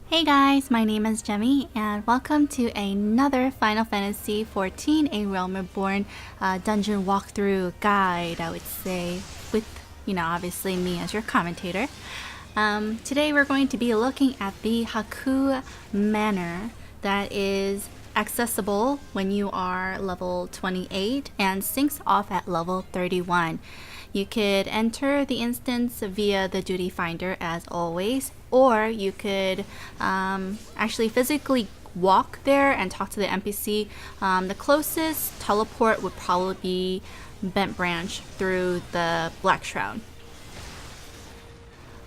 Hey guys, my name is Jemmy and welcome to another Final Fantasy XIV A Realm Reborn dungeon walkthrough guide, I would say, with, obviously me as your commentator. Today we're going to be looking at the Hakkue Manor that is accessible when you are level 28 and sinks off at level 31. You could enter the instance via the duty finder as always, or you could actually physically walk there and talk to the NPC. The closest teleport would probably be Bent Branch through the Black Shroud.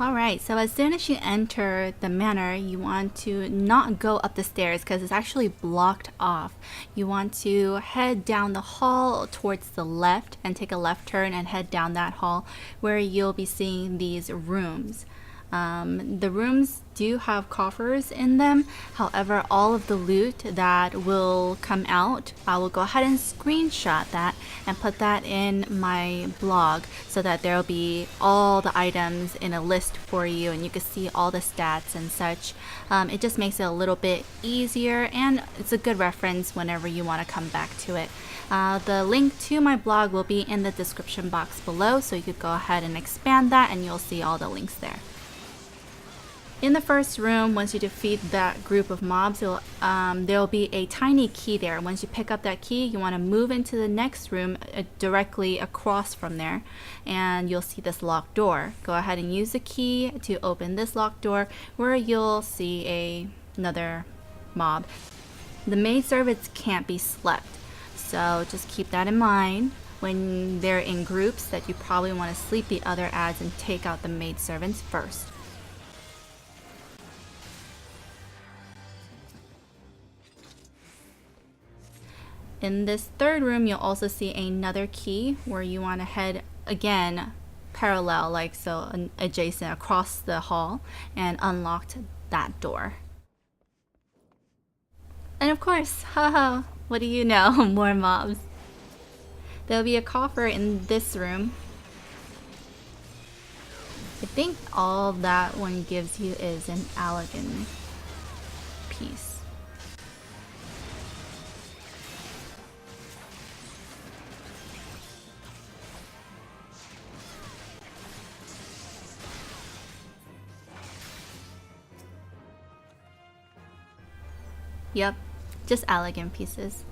Alright, so as soon as you enter the manor, you want to not go up the stairs because it's actually blocked off. You want to head down the hall towards the left and take a left turn and head down that hall where you'll be seeing these rooms. The rooms do have coffers in them. However, all of the loot that will come out, I will go ahead and screenshot that and put that in my blog so that there will be all the items in a list for you and you can see all the stats and such. It just makes it a little bit easier and it's a good reference whenever you want to come back to it. The link to my blog will be in the description box below, so you could go ahead and expand that and you'll see all the links there. In the first room, once you defeat that group of mobs, there'll be a tiny key there. Once you pick up that key, you want to move into the next room directly across from there, and you'll see this locked door. Go ahead and use the key to open this locked door where you'll see another mob. The maidservants can't be slept, so just keep that in mind when they're in groups that you probably want to sleep the other adds and take out the maidservants first. In this third room, you'll also see another key where you want to head again parallel, like so, adjacent across the hall, and unlock that door. And of course, haha, what do you know, more mobs. There'll be a coffer in this room. I think all that one gives you is an elegant piece. Yep, just elegant pieces.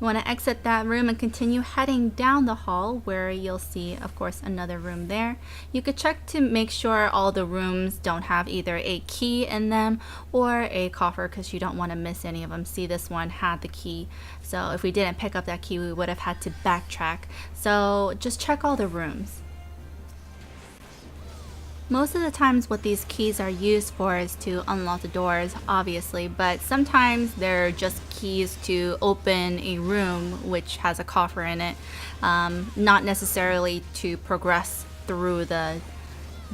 You want to exit that room and continue heading down the hall where you'll see, of course, another room there. You could check to make sure all the rooms don't have either a key in them or a coffer because you don't want to miss any of them. See, this one had the key, so if we didn't pick up that key, we would have had to backtrack. So just check all the rooms. Most of the times what these keys are used for is to unlock the doors, obviously, but sometimes they're just keys to open a room which has a coffer in it, not necessarily to progress through the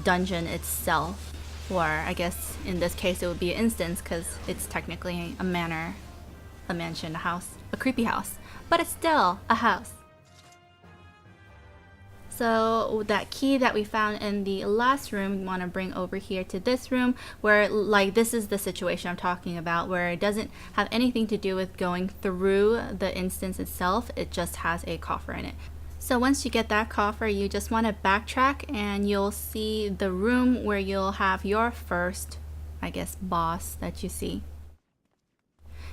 dungeon itself, or I guess in this case it would be an instance because it's technically a manor, a mansion, a house, a creepy house, but it's still a house. So that key that we found in the last room, you want to bring over here to this room where, like, this is the situation I'm talking about, where it doesn't have anything to do with going through the instance itself. It just has a coffer in it. So once you get that coffer, you just want to backtrack and you'll see the room where you'll have your first, I guess, boss that you see.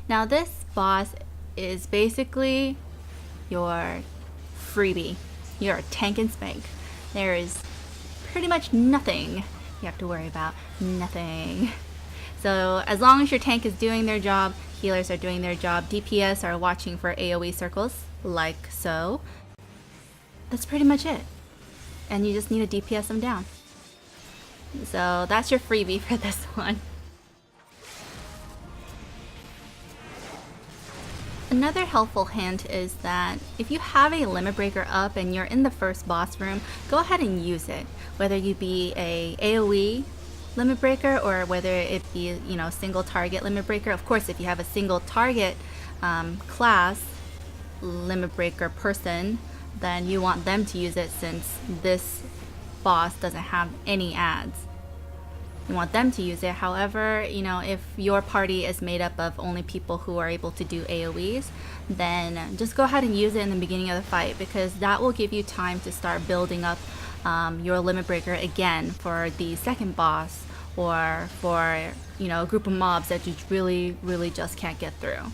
Now this boss is basically your freebie. You're a tank and spank. There is pretty much nothing you have to worry about. Nothing. So as long as your tank is doing their job, healers are doing their job, DPS are watching for AoE circles, like so. That's pretty much it. And you just need to DPS them down. So that's your freebie for this one. Another helpful hint is that if you have a limit breaker up and you're in the first boss room, go ahead and use it. Whether you be a AoE limit breaker or whether it be, single target limit breaker. Of course, if you have a single target class limit breaker person, then you want them to use it since this boss doesn't have any ads. You want them to use it. However, you know, if your party is made up of only people who are able to do AoEs, then just go ahead and use it in the beginning of the fight, because that will give you time to start building up your limit breaker again for the second boss, or for, you know, a group of mobs that you really just can't get through.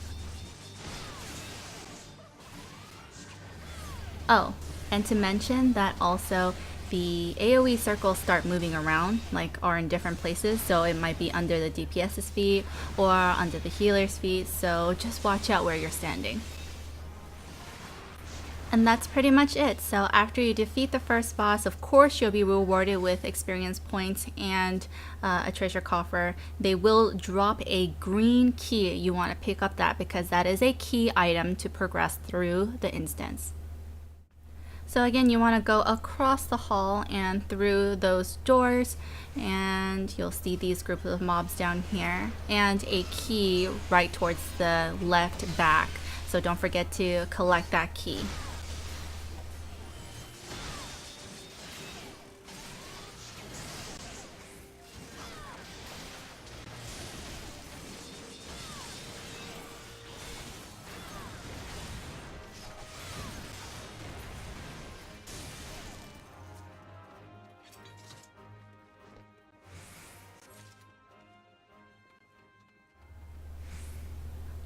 Oh, and to mention that also the AoE circles start moving around, like are in different places, so it might be under the DPS's feet or under the healer's feet, so just watch out where you're standing. And that's pretty much it. So after you defeat the first boss, of course you'll be rewarded with experience points and a treasure coffer. They will drop a green key. You want to pick up that because that is a key item to progress through the instance. So again, you want to go across the hall and through those doors, and you'll see these groups of mobs down here, and a key right towards the left back. So don't forget to collect that key.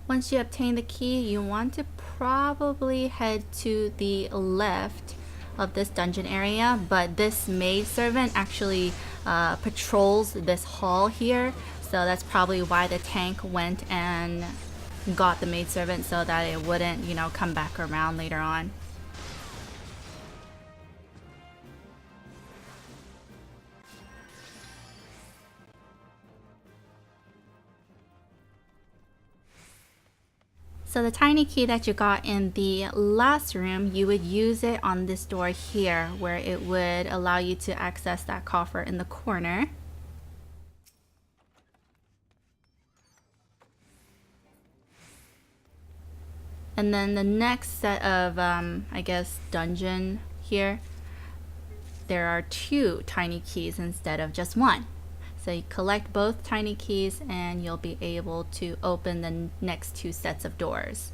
Once you obtain the key, you want to probably head to the left of this dungeon area, but this maid servant actually patrols this hall here, so that's probably why the tank went and got the maid servant, so that it wouldn't, you know, come back around later on. So the tiny key that you got in the last room, you would use it on this door here, where it would allow you to access that coffer in the corner. And then the next set of, I guess, dungeon here, there are 2 tiny keys instead of just 1. So you collect both tiny keys and you'll be able to open the next 2 sets of doors.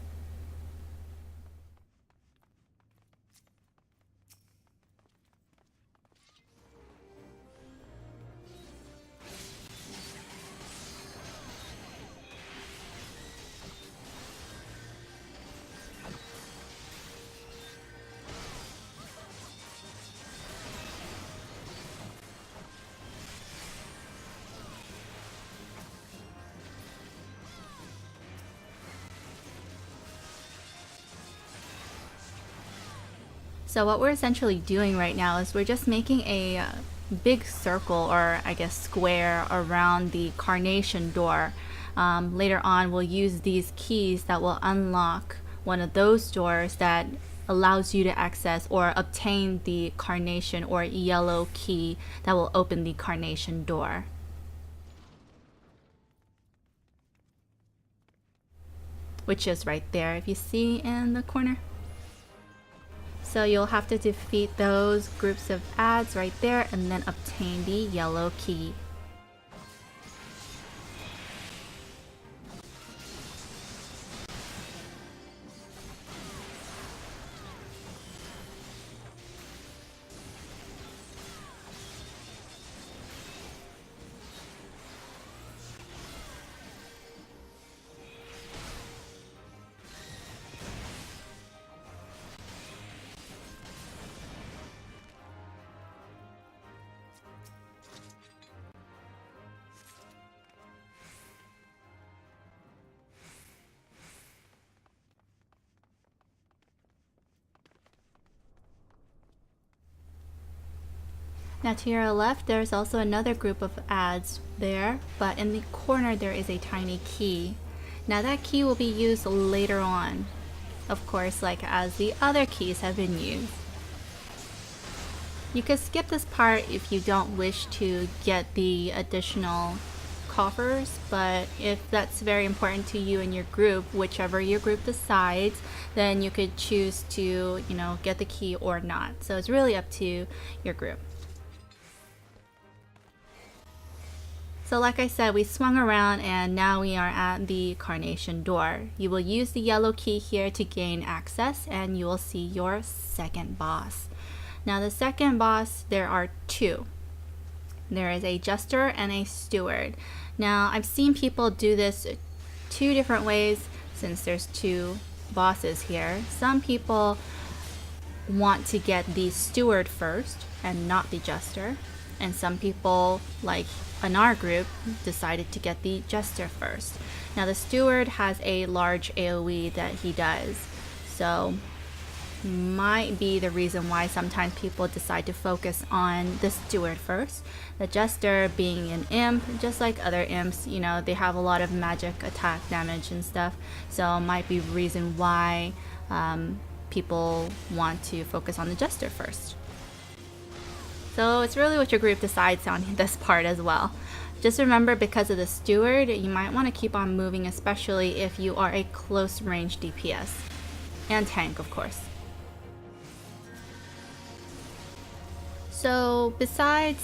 So what we're essentially doing right now is we're just making a big circle, or I guess square, around the carnation door. Later on we'll use these keys that will unlock one of those doors that allows you to access or obtain the carnation or yellow key that will open the carnation door. Which is right there, if you see in the corner. So you'll have to defeat those groups of ads right there and then obtain the yellow key. Now to your left, there's also another group of ads there, but in the corner there is a tiny key. Now that key will be used later on, of course, like as the other keys have been used. You could skip this part if you don't wish to get the additional coffers, but if that's very important to you and your group, whichever your group decides, then you could choose to, you know, get the key or not. So it's really up to your group. So like I said, we swung around and now we are at the Carnation door. You will use the yellow key here to gain access and you will see your second boss. Now the second boss, there are two. There is a Jester and a Steward. Now I've seen people do this two different ways since there's two bosses here. Some people want to get the Steward first and not the Jester. And some people, like in our group, decided to get the Jester first. Now the Steward has a large AoE that he does, so might be the reason why sometimes people decide to focus on the Steward first. The Jester being an imp, just like other imps, you know, they have a lot of magic attack damage and stuff, so might be the reason why people want to focus on the Jester first. So it's really what your group decides on this part as well. Just remember, because of the Steward, you might want to keep on moving, especially if you are a close range DPS. And tank, of course. So besides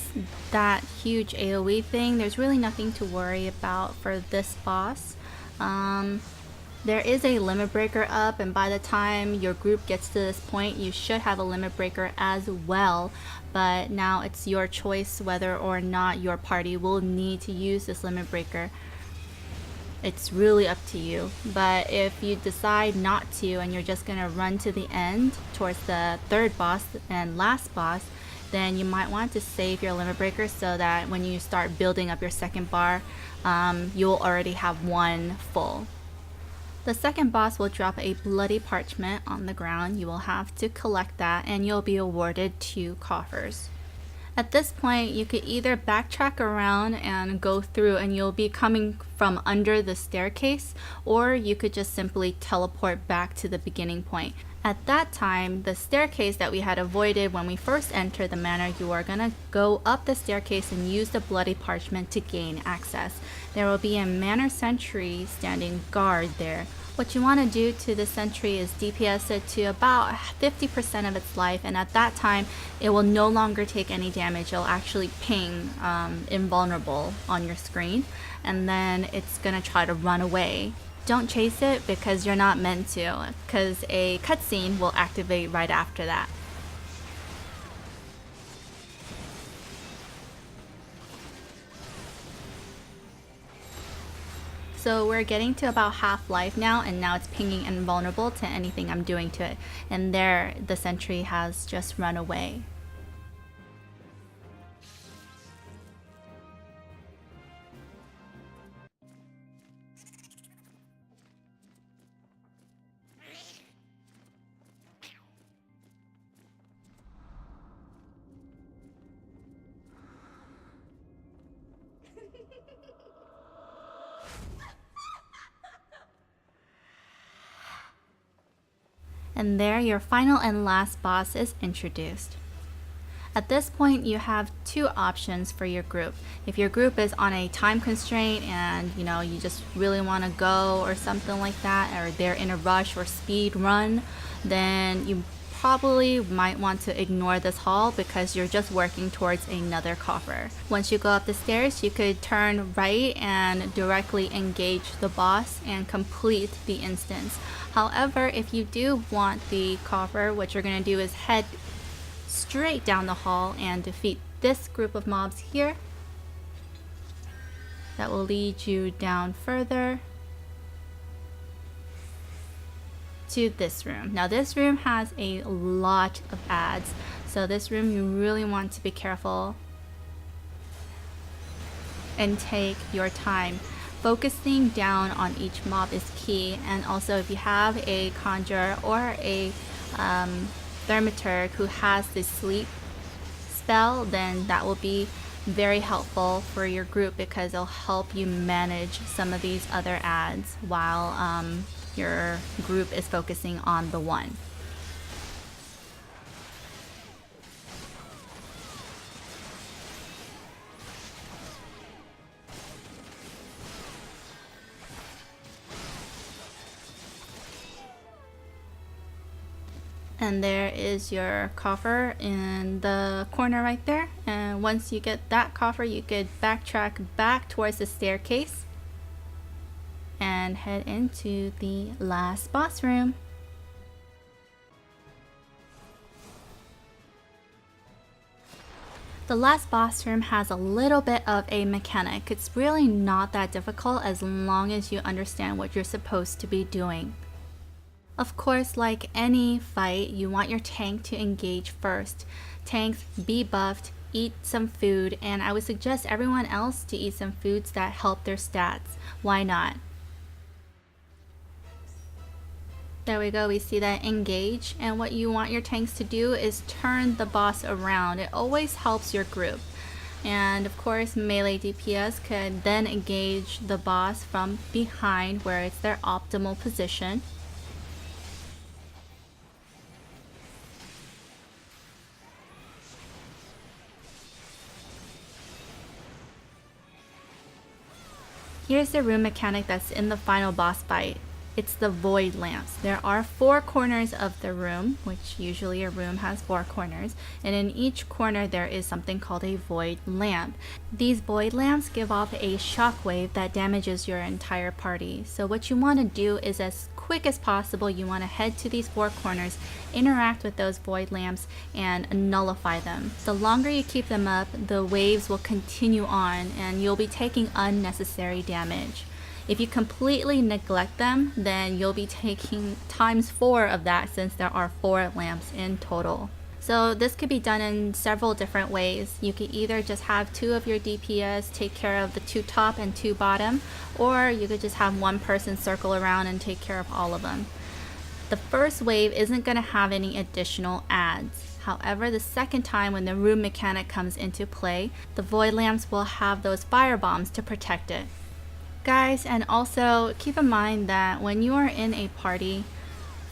that huge AoE thing, there's really nothing to worry about for this boss. There is a limit breaker up, and by the time your group gets to this point, you should have a limit breaker as well. But now it's your choice whether or not your party will need to use this limit breaker. It's really up to you. But if you decide not to and you're just gonna run to the end towards the third boss and last boss, then you might want to save your limit breaker so that when you start building up your second bar, you'll already have one full. The second boss will drop a bloody parchment on the ground. You will have to collect that and you'll be awarded 2 coffers. At this point, you could either backtrack around and go through and you'll be coming from under the staircase, or you could just simply teleport back to the beginning point. At that time, the staircase that we had avoided when we first entered the manor, you are gonna go up the staircase and use the bloody parchment to gain access. There will be a manor sentry standing guard there. What you want to do to the sentry is DPS it to about 50% of its life, and at that time it will no longer take any damage. It'll actually ping invulnerable on your screen, and then it's gonna try to run away. Don't chase it because you're not meant to, because a cutscene will activate right after that. So we're getting to about half life now, and now it's pinging invulnerable to anything I'm doing to it. And there, the sentry has just run away. And there, your final and last boss is introduced. At this point, you have 2 options for your group. If your group is on a time constraint and you just really want to go or something like that, or they're in a rush or speed run, then you probably might want to ignore this hall because you're just working towards another coffer. Once you go up the stairs, you could turn right and directly engage the boss and complete the instance. However, if you do want the coffer, what you're going to do is head straight down the hall and defeat this group of mobs here. That will lead you down further to this room. Now this room has a lot of ads, so this room you really want to be careful and take your time. Focusing down on each mob is key, and also if you have a conjurer or a thaumaturg who has the sleep spell, then that will be very helpful for your group because it'll help you manage some of these other ads while your group is focusing on the one. And there is your coffer in the corner right there, And once you get that coffer, you could backtrack back towards the staircase and head into the last boss room. The last boss room has a little bit of a mechanic. It's really not that difficult as long as you understand what you're supposed to be doing. Of course, like any fight, you want your tank to engage first. Tanks, be buffed, eat some food, and I would suggest everyone else to eat some foods that help their stats. Why not? There we go, we see that engage, and what you want your tanks to do is turn the boss around. It always helps your group. And of course, melee DPS could then engage the boss from behind where it's their optimal position. Here's the room mechanic that's in the final boss fight. It's the void lamps. There are 4 corners of the room, which usually a room has 4 corners, and in each corner there is something called a void lamp. These void lamps give off a shockwave that damages your entire party. So what you want to do is, as quick as possible, you want to head to these 4 corners, interact with those void lamps, and nullify them. The longer you keep them up, the waves will continue on and you'll be taking unnecessary damage. If you completely neglect them, then you'll be taking times 4 of that, since there are 4 lamps in total. So this could be done in several different ways. You could either just have 2 of your DPS take care of the 2 top and 2 bottom, or you could just have 1 person circle around and take care of all of them. The first wave isn't going to have any additional adds. However, the second time when the room mechanic comes into play, the void lamps will have those fire bombs to protect it. Guys, and also keep in mind that when you are in a party,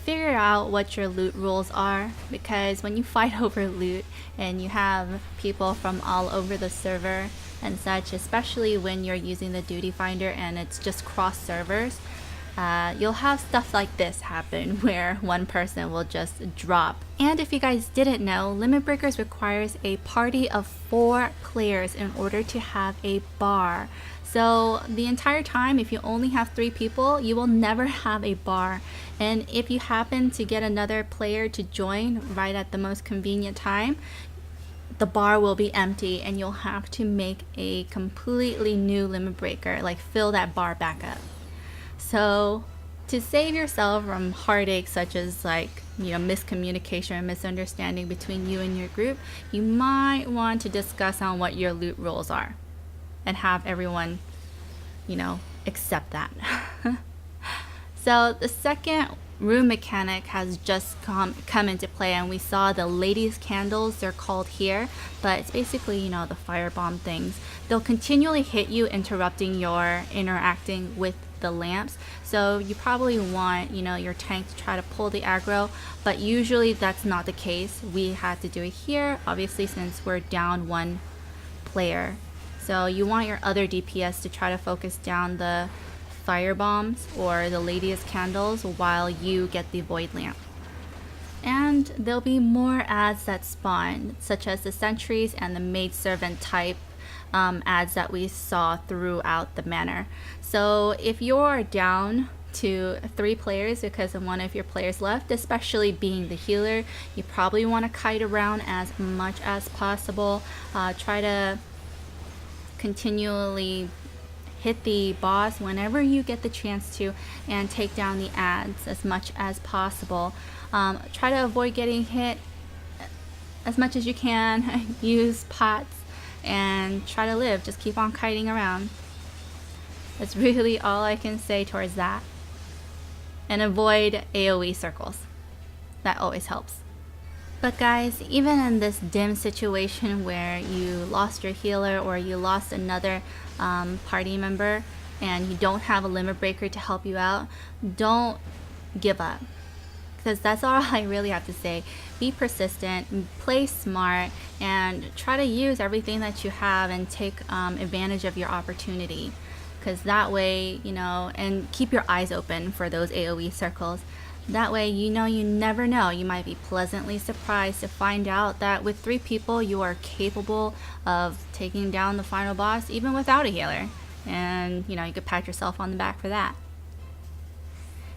figure out what your loot rules are, because when you fight over loot and you have people from all over the server and such, especially when you're using the duty finder and it's just cross servers, you'll have stuff like this happen where one person will just drop. And if you guys didn't know, Limit Breakers requires a party of 4 players in order to have a bar. So the entire time, if you only have 3 people, you will never have a bar. And if you happen to get another player to join right at the most convenient time, the bar will be empty and you'll have to make a completely new limit breaker, like fill that bar back up. So to save yourself from heartache such as miscommunication and misunderstanding between you and your group, you might want to discuss on what your loot rules are and have everyone, accept that. So the second room mechanic has just come into play, and we saw the ladies candles, they're called here, but it's basically the firebomb things. They'll continually hit you, interrupting your interacting with the lamps. So you probably want your tank to try to pull the aggro, but usually that's not the case. We had to do it here, obviously, since we're down 1 player. So you want your other DPS to try to focus down the fire bombs or the ladies candles while you get the void lamp. And there'll be more adds that spawn, such as the sentries and the maidservant type adds that we saw throughout the manor. So if you're down to 3 players because of one of your players left, especially being the healer, you probably want to kite around as much as possible. Try to continually hit the boss whenever you get the chance to, and take down the adds as much as possible. Try to avoid getting hit as much as you can. Use pots and try to live. Just keep on kiting around. That's really all I can say towards that. And avoid AoE circles. That always helps. But guys, even in this dim situation where you lost your healer or you lost another party member and you don't have a limit breaker to help you out, don't give up. Because that's all I really have to say. Be persistent, play smart, and try to use everything that you have and take advantage of your opportunity. Because that way, and keep your eyes open for those AoE circles. That way, you never know. You might be pleasantly surprised to find out that with 3 people, you are capable of taking down the final boss even without a healer. And, you could pat yourself on the back for that.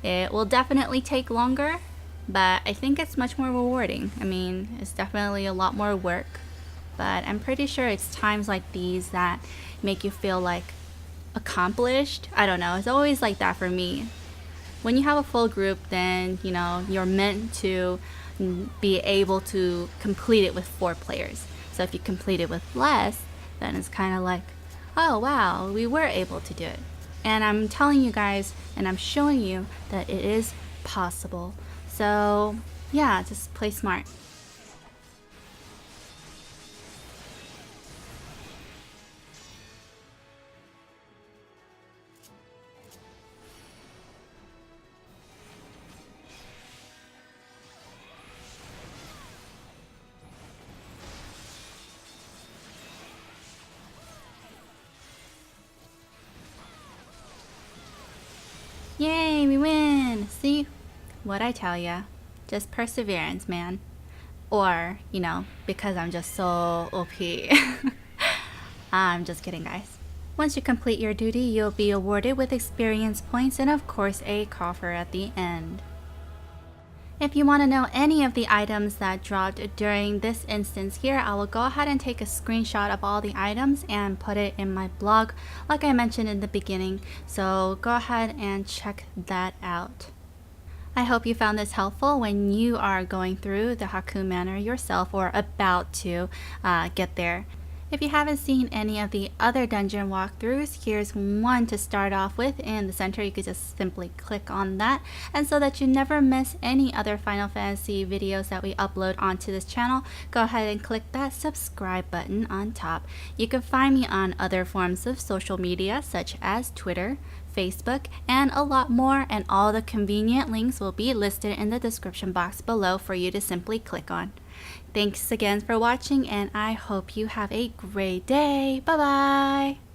It will definitely take longer, but I think it's much more rewarding. I mean, it's definitely a lot more work, but I'm pretty sure it's times like these that make you feel like accomplished. I don't know, it's always like that for me. When you have a full group, then you're meant to be able to complete it with 4 players. So if you complete it with less, then it's kind of like, oh wow, we were able to do it. And I'm telling you guys, and I'm showing you that it is possible. So yeah, just play smart. Yay, we win! See? What I tell ya. Just perseverance, man. Or, because I'm just so OP. I'm just kidding, guys. Once you complete your duty, you'll be awarded with experience points and of course a coffer at the end. If you want to know any of the items that dropped during this instance here, I will go ahead and take a screenshot of all the items and put it in my blog like I mentioned in the beginning, so go ahead and check that out. I hope you found this helpful when you are going through the Hakkue Manor yourself or about to get there. If you haven't seen any of the other dungeon walkthroughs, here's one to start off with. In the center, you could just simply click on that. And so that you never miss any other Final Fantasy videos that we upload onto this channel, go ahead and click that subscribe button on top. You can find me on other forms of social media such as Twitter, Facebook, and a lot more, and all the convenient links will be listed in the description box below for you to simply click on. Thanks again for watching, and I hope you have a great day. Bye bye!